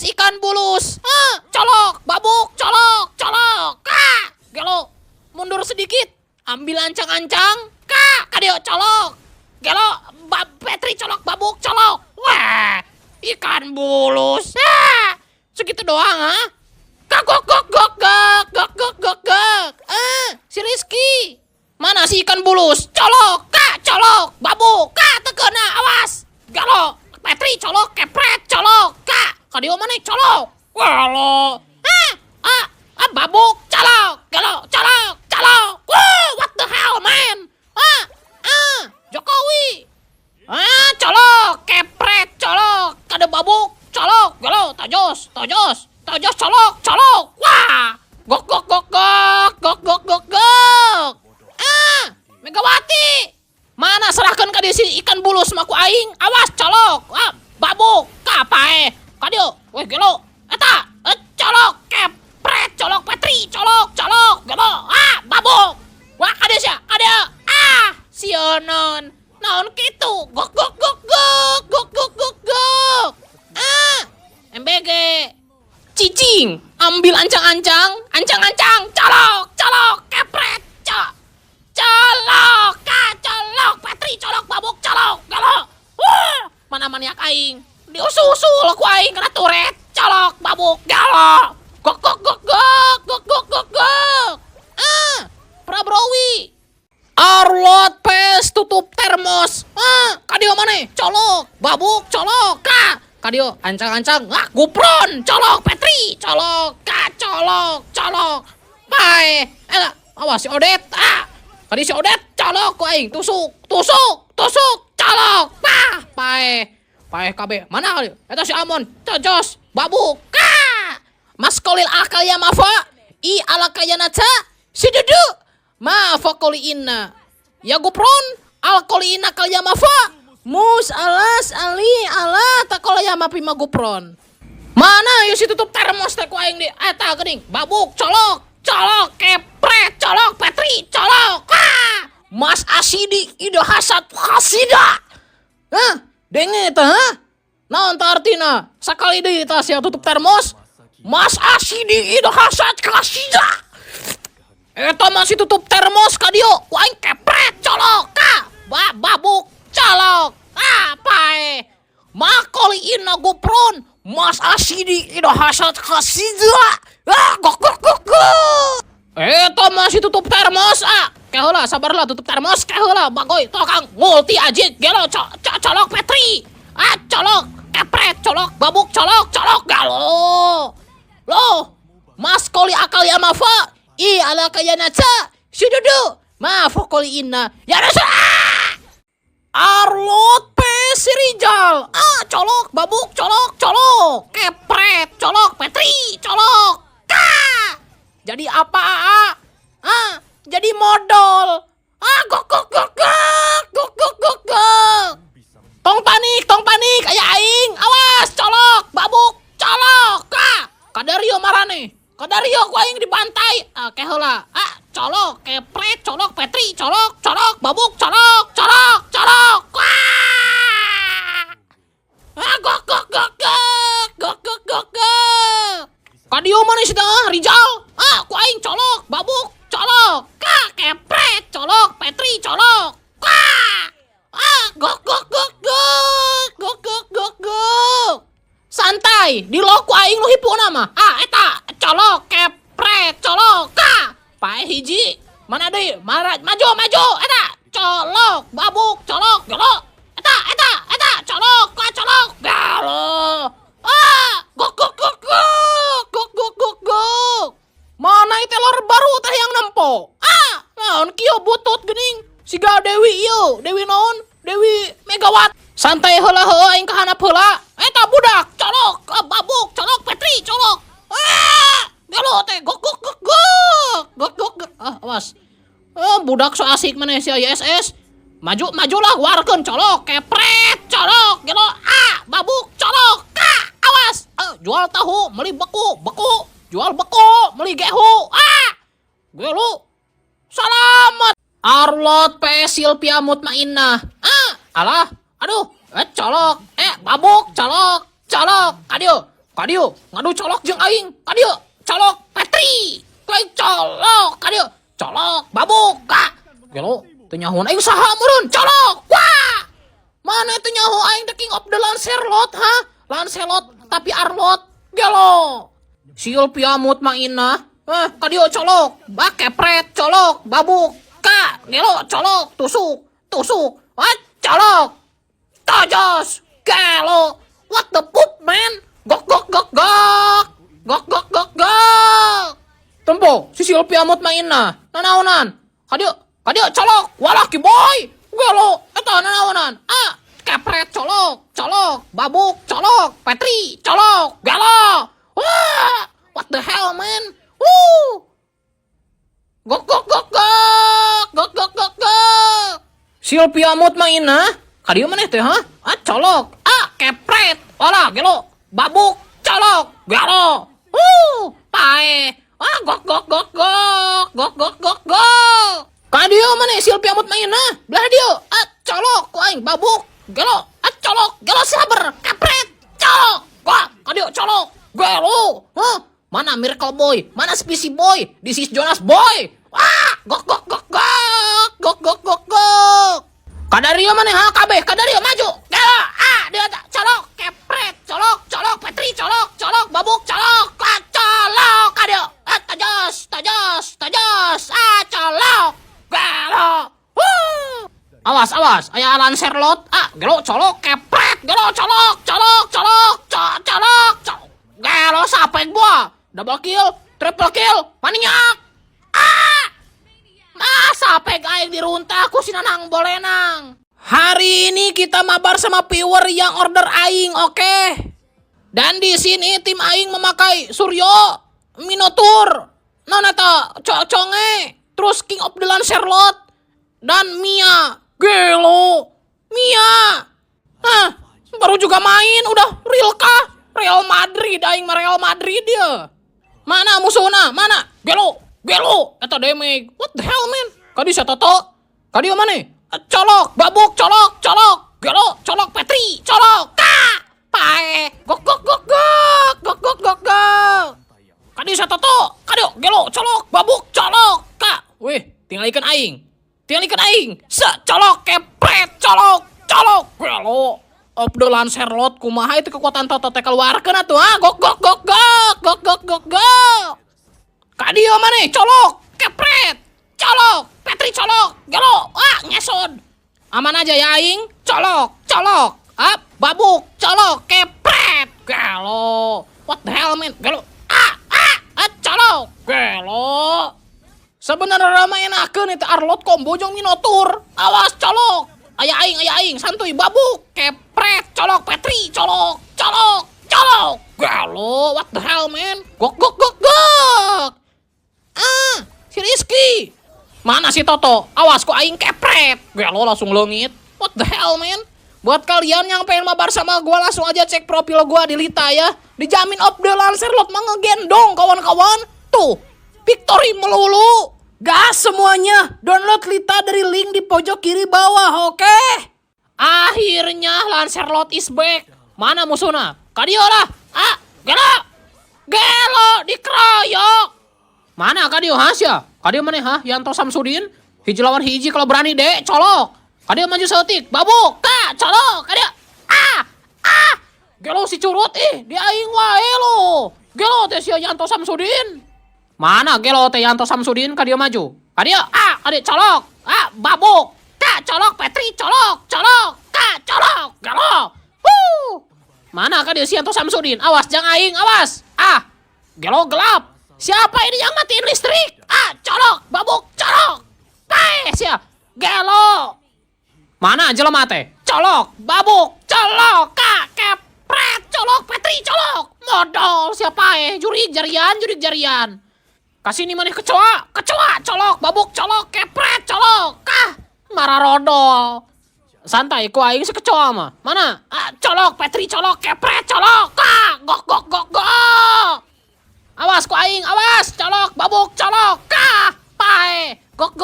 PS ikan bulus. Colok, babuk, colok, colok. Gelo, mundur sedikit. Ambil ancang-ancang. Kadio colok. Gelo, Petri colok, babuk, colok. Wah, ikan bulus. Segitu doang, Gok, gok, gok, gok, gok, gok, gok, gok. Si Rizky. Mana si ikan bulus? Colok, colok, babuk, tekena, awas. Gelo, Petri colok, kepret, colok, Kadio mana colok? Gelo, babuk, colok, gelo, colok, colok. What the hell, man? Jokowi. Colok, kepret, colok, kada babuk, colok, gelo, tojos, colok, colok. Wah, gok, gok, gok, gok, gok, gok, gok, gok. Megawati. Mana serahkan ka dia si ikan bulus maku aing. Awas colok. Babuk kapae. Kadio. Weh gelo. Eta. Colok kepret. Colok Petri. Colok. Gelo. Babuk. Wah kadia sia. Kadia. Sionon. Naon kitu. Gok gok gok gok. Gok gok gok gok. MBG. Cicing. Ambil ancang-ancang. Ancang-ancang. Colok. Kepret. Colok, colok, Petri, colok, babuk, colok, gelo. Mana maniak aing? Diusul-usul ku aing kena turet. Colok, babuk, gelo. Gok, gok, gok, gok, gok, gok, gok, gok. Prabrowi. Arlot pes tutup termos. Kadio mana? Colok, babuk, colok, Kadio ancang-ancang. Gupron, colok, Petri, colok, colok. Bye. Awas si Odet. Tadi si Odet colok ku aing tusuk, colok. Pae KB. Mana kali? Eta si Amon, cojos, babuk. Maskolil alkaya mafa, I alakayana ca, si dudu. Mafa koli inna. Ya gupron, alkoli inna kalya mafa. Mus alas ali ala takolaya mapi magupron. Mana yo si tutup termos teh ku aing di eta geuning. Babuk, colok, kepret, colok, Petri, colok. Mas Asidi ida hasad hasida. Denge eta, naon teh artina? Sakali deui tah sia tutup termos. Mas Asidi ida hasad hasida. Eta masih tutup termos kadio. Ku aing kepret, colok, babuk, colok. Pae. Makoli inna gupron. Mas Asidi ida hasad hasida. Gok. Eta masih tutup termos. Keheula sabarlah tutup termos keheula bagoy tokang multi ajit gelo colok Petri. Colok kepret colok babuk colok galo. Loh Mas koli akal ya mafa I ala kayana ca sududu ma fokoli inna ya rasa. Arlot pes Rijal. Colok babuk colok kepret colok Petri colok. Jadi apa? Jadi modal. Gok. Tong panik aya aing. Awas colok, babuk, colok. Kadario marane. Kadario ku aing dibantai. Keheula. Colok, kepret, colok, Petri, colok, babuk, colok. Gok. Kadio mana sih Rijal? Ku aing colok, babuk, colok, kepret, colok, Petri, colok, gok. Santai, di lo ku aing lu hipuna mah. Eta, colok, kepret, colok, pae hiji. Mana deui? Maju, eta, colok, babuk, colok, gelo. Eta, colok, gelo. Gok. Mana itu telur baru teh yang nempo? Naon kieu butut geuning. Siga Dewi ieu, Dewi naon? Dewi Megawati. Santai heula aing kahanap heula. Eta budak colok, babuk, colok, Petri, colok. Gelo teh gok. Awas. Budak so asik maneh si ISS. Majulah warkeun colok, kepret, colok, gelo. Babuk, colok. Awas. Jual tahu, meuli beku. Jual beku, meuli gehu. Gelo. Salamet. Arlot PS Silvia Mutmainah. Alah, aduh, colok, babuk, colok. Adio, Kadieu ngadu colok jeung aing. Kadieu colok Petri. Kuing colok kadieu. Colok babuk ka. Gelo teu nyahoan aing saha meureun colok. Wah. Mana teu nyaho aing the king of the Lancelot ha? Lancelot tapi Arlot. Gelo. Silpiamut mainna. Kadieu colok. Kepret colok babuk ka. Gelo colok tusuk. Colok. Tojos. Gelo. What the poop man? Gok. Tempo, si Silpiamut mainna. Nanaonan. Kadieu colok. Walaki boy. Gelo, eta nanaonan. Kepret colok. Babuk colok. Petri colok. Gelo. Wah, what the hell man? Woo. Gok. Silpiamut mainna. Kadieu maneh teh ha? Colok. Kepret. Walah gelo. Babuk colok. Gelo. Pae. Gok. Kadieu maneh Silpiamut mainna. Belah dieu. Colok ku aing babuk. Gelo. Colok. Gelo saber. Kepret. Colok. Wah, kadieu colok. Gelo. Mana Miracle Boy? Mana Spicy Boy? This is Jonas Boy. Gok. Kadario maneh ha kabeh. Kadario maju. Gelo. Dia colok. Kepret. Colok. Petri colok. Babuk colok. Colok. Kadieu. Tajos. Colok. Gelo. Awas. Aya Lancelot. Gelo colok. Kepret. Gelo colok. Gelo sapek gua. Double kill. Triple kill. Maniak. Sapek aing diruntak ku si Nanang Bolenang. Hari ini kita mabar sama viewer yang order aing, oke? Dan di sini tim aing memakai Suryo, Minotaur, Noneta, Conge, terus King of the Lancelot, dan Mia. Gelo, Mia. Baru juga main udah real kah? Real Madrid, aing mah Real Madrid dia. Mana musuhna? Mana? Gelo. Eta damage. What the hell man? Kadi sa toto. Kadi mana? Colok, babuk, colok. Gelo, colok Petri, colok. Pae. Gok. Kadi sa toto. Kadi gelo, colok, babuk, colok. Weh, tinggal ikan aing. Colok, kepret, colok. Gelo. Of the Lancelot kumaha itu kekuatan toto teh keluarkeun atuh Gok. Kadi mana? Colok, kepret. Colok, Petri colok, gelo, ngesod. Aman aja ya aing, colok, babuk, colok, kepret, gelo. What the hell man, gelo, colok, gelo. Sebenarnya ramai enakeun itu Arlot combo jeung Minotaur. Awas colok, aya aing, santuy, babuk, kepret, colok, Petri, colok, gelo. What the hell man, gok. Si Rizky. Mana si Toto? Awas kok aing kepret. Gelo langsung leungit. What the hell man? Buat kalian yang pengen mabar sama gua langsung aja cek profil gua di Lita ya. Dijamin of the Lancelot mah ngegendong kawan-kawan. Tuh, victory melulu. Gas semuanya. Download Lita dari link di pojok kiri bawah, oke? Akhirnya Lancelot is back. Mana musuhna? Kadieu lah. Gelo dikeroyok. Mana Kadieu hasya? Kadieu maneh Yanto Samsudin. Hiji lawan hiji kalau berani dek, colok. Kadieu maju setik, babuk, colok. Kadieu. Gelo si curut dia aing wae lo. Gelo teh si Yanto Samsudin. Mana gelo teh Yanto Samsudin Kadieu maju. Kadieu, kadieu colok. Babuk, colok Petri, colok. Gelo. Mana Kadieu si Yanto Samsudin? Awas jangan aing, awas. Gelo gelap. Siapa ini yang matiin listrik? Colok, babuk, colok. Sia. Gelo. Mana jelema teh? Colok, babuk, colok. Kepret, colok, Petri, colok. Modal siapa jurig jarian. Kasih ini maneh kecoa, colok, babuk, colok, kepret, colok. Marah rodol. Santai, ku aing si kecoa mah. Mana? Colok, Petri, colok, kepret, colok. Gok. Awas ku aing, awas, colok, babuk, colok, pae, gok.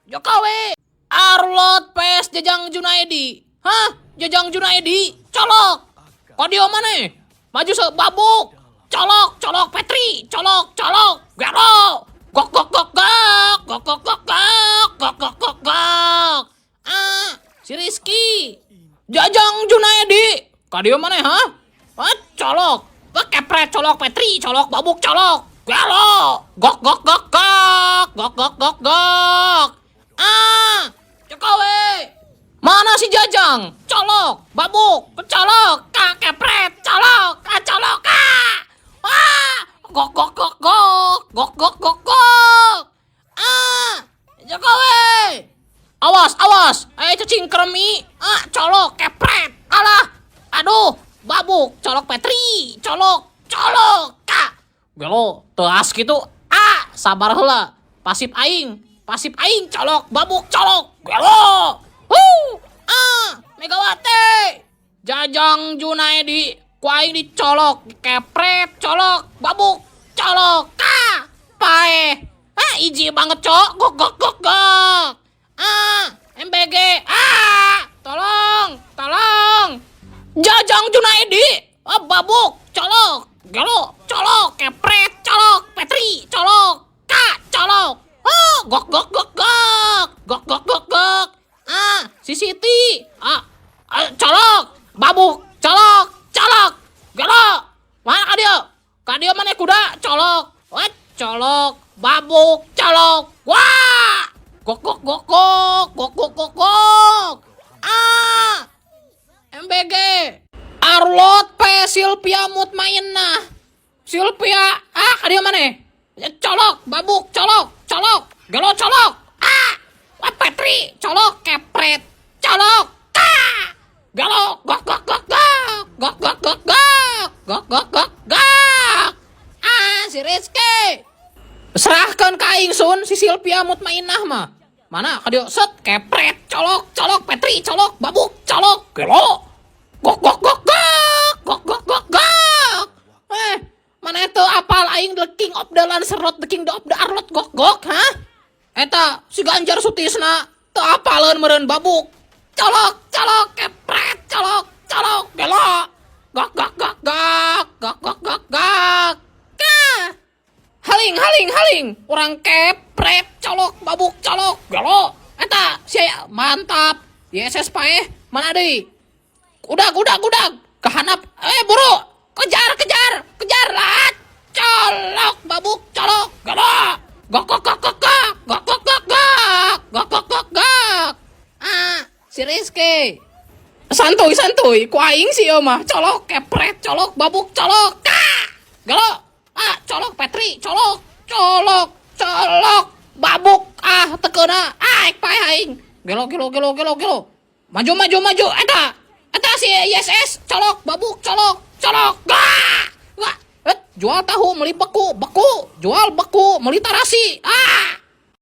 Jokowi, Arlot PS PS Jajang Junaedi. Hah? Jajang Junaedi, colok. Kadio mana? Maju babuk. Colok, colok Petri, colok, colok. Gero. Gok gok gok gok. Gok gok gok gok. Gok gok gok gok. Si Rizky. Jajang Junaedi. Kadio mana, ha? Colok. Kepret, colok Petri, colok babuk, colok. Gelo. Gok gok gok gok. Gok gok gok gok. Jokowi. Mana si Jajang? Colok, babuk, colok, kepret, colok, colok, gok gok gok gok, gok gok gok gok. Jokowi. Awas, awas, cacing kremi, colok, kepret, alah, aduh, babuk, colok Petri, colok, colok, gelo, teas gitu, sabar heula, pasif aing, colok, babuk, colok, gelo. Megawati. Jajang Junaedi, ku aing dicolok, kepret, colok, babuk, colok, pae. Iji banget, cok. Gok gok gok gok. MBG. Tolong, tolong. Jajang Junaedi, babuk, colok, gelo, colok, kepret, colok, Petri, colok, colok. Gok gok gok gok. Gok gok gok gok. Si Siti, colok, babuk, colok, colok, gelo, mana kadio mana kuda, colok, colok, babuk, colok, wah, gok gok gok gok, gok gok gok gok, MBG, Arlot P Silvia Mutmainah, Silvia, kadio mana, colok, babuk, colok, colok, gelo, colok, Petri, colok, kepret, colok, gelo, gok gok gok gok, gok gok gok gok, gok gok gok gok. Si Rizky. Serahkan ke aing sun si Silvia Mutmainah mah. Mana kadio set kepret, colok, colok, Petri, colok, babuk, colok, gelo, gok gok gok gok, gok gok gok gok. Mana itu apal aing the king of the Lancerot, the king of the Arlot, gok gok, ha? Eta si Ganjar Sutisna teu apaleun meureun babuk. Colok, colok, kepret, colok, colok, gelo. Gok gok gok gok, gok gok gok gok. Haling, haling, haling. Urang kepret, colok, babuk, colok, gelo. Eta sia mantap. YSS paeh mana deui? Udag, udag, udag. Kahanap. Buru. Kejar, kejar, kejar lah. Colok, babuk, colok, gelo. Gok gok gok gok gok, gok gok gok gok, gok gok gok gok. Si Rizky. Santuy, santuy. Ku aing sih mah. Colok, kepret, colok, babuk, colok. Gelo. Colok Petri, colok, colok, colok, babuk. Tekeuna. Ek pae aing. Gelo, gelo, gelo, gelo, gelo. Maju, maju, maju. Eta si YSS. Colok, babuk, colok, colok. Jual tahu, beli beku, beku. Jual beku, beli tarasi.